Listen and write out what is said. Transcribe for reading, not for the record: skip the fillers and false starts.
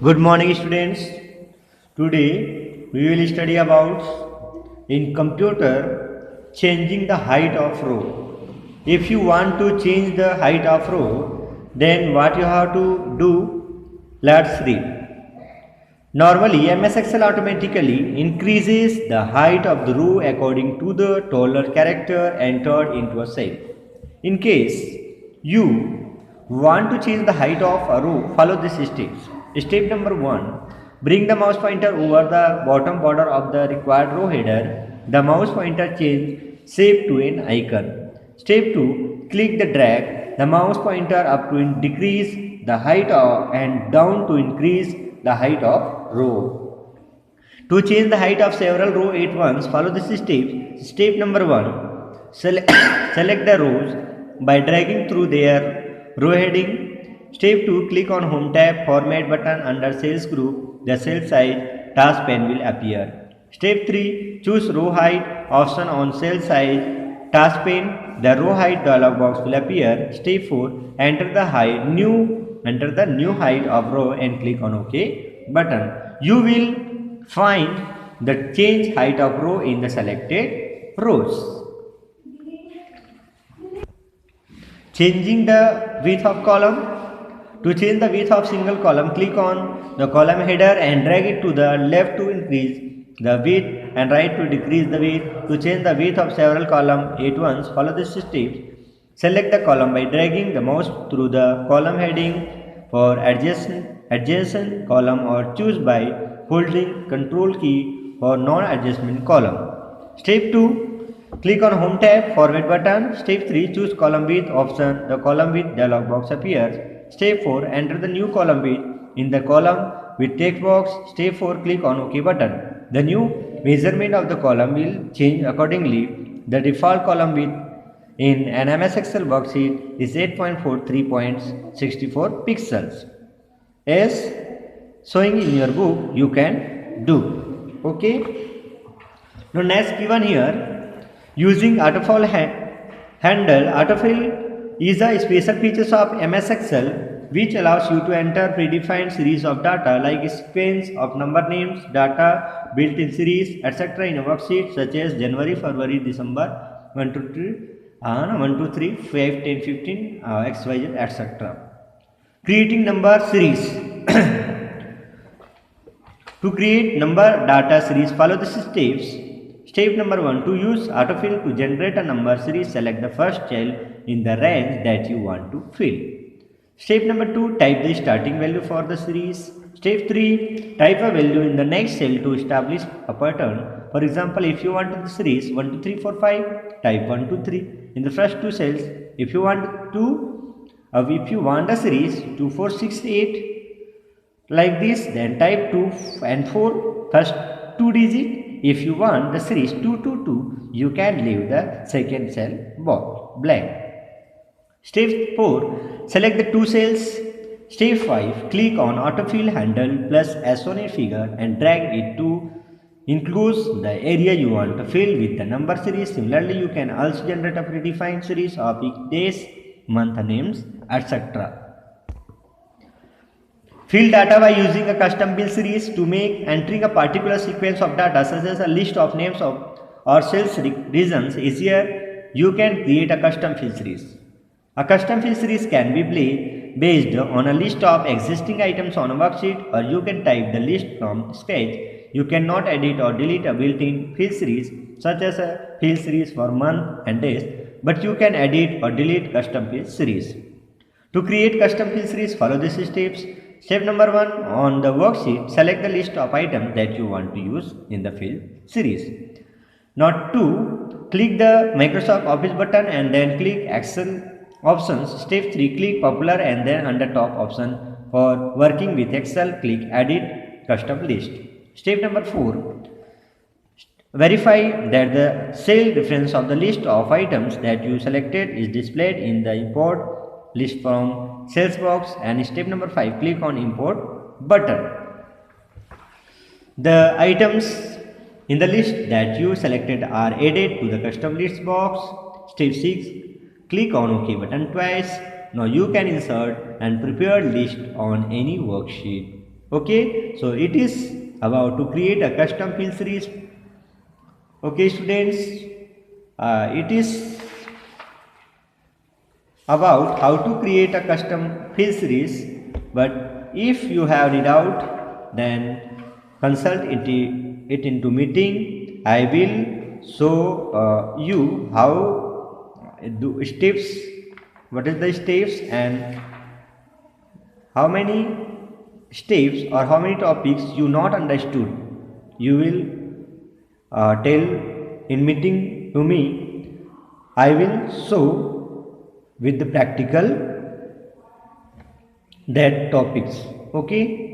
Good morning, students. Today we will study about in computer changing the height of row. If you want to change the height of row, then what you have to do? Let's read. Normally, MS Excel automatically increases the height of the row according to the taller character entered into a cell. In case you want to change the height of a row, follow these steps. Step number 1. Bring the mouse pointer over the bottom border of the required row header. The mouse pointer change shape to an icon. Step 2. Click the drag the mouse pointer up to decrease the height of and down to increase the height of row. To change the height of several rows at once, follow this step. Step number 1. Select the rows by dragging through their row heading. Step 2. Click on Home tab, Format button under Cells group. The cell size task pane will appear. Step 3. Choose Row Height option on Cell Size task pane. The Row Height dialog box will appear. Step 4. Enter the new height of row and click on OK button. You will find the change height of row in the selected rows. Changing the width of column. To change the width of single column, click on the column header and drag it to the left to increase the width and right to decrease the width. To change the width of several columns at once, follow this step. Select the column by dragging the mouse through the column heading for adjacent column or choose by holding Ctrl key for non-adjustment column. Step 2. Click on Home tab, Format button. Step 3. Choose Column Width option. The Column Width dialog box appears. Step 4. Enter the new column width in the column with text box. Step 4. Click on OK button. The new measurement of the column will change accordingly. The default column width in an MS Excel worksheet is 8.43.64 pixels. As showing in your book, you can do. Okay. Now next given here, using autofill handle. Autofill is a special feature of MS Excel which allows you to enter predefined series of data like sequence of number names, data, built-in series, etc. in a worksheet such as January, February, December, 1, 2, 3, 5, 10, 15, XYZ, etc. Creating number series. To create number data series, follow the steps. Step number 1. To use autofill to generate a number series, select the first cell in the range that you want to fill. Step number 2. Type the starting value for the series. Step 3. Type a value in the next cell to establish a pattern. For example, if you want the series 1, 2, 3, 4, 5, type 1, 2, 3 in the first two cells. If you want a series 2, 4, 6, 8 like this, then type 2 and 4 first two digits. If you want the series 2, 2, 2, you can leave the second cell blank. Step 4. Select the two cells. Step 5. Click on Autofill handle plus as shown in figure and drag it to include the area you want to fill with the number series. Similarly, you can also generate a predefined series of days, month names, etc. Fill data by using a custom fill series. To make entering a particular sequence of data such as a list of names or cells reasons easier, you can create a custom fill series. A custom fill series can be based on a list of existing items on a worksheet, or you can type the list from scratch. You cannot edit or delete a built-in fill series such as a fill series for month and days, but you can edit or delete custom fill series. To create custom fill series, follow these steps. Step number 1. On the worksheet, select the list of items that you want to use in the fill series. Now 2. Click the Microsoft Office button and then click Excel options. Step 3. Click Popular and then under top option for working with Excel, click Edit Custom List. Step number 4. Verify that the cell reference of the list of items that you selected is displayed in the import list from sales box. And step number 5. Click on Import button. The items in the list that you selected are added to the custom list box. Step 6. Click on OK button twice. Now you can insert and prepare list on any worksheet. Okay, so it is about to create a custom field series. Okay, students, it is about how to create a custom field series, but if you have any doubt, then consult it into meeting. I will show you how do steps, what is the steps and how many steps or how many topics you not understood. You will tell in meeting to me. I will show with the practical that topics. Okay,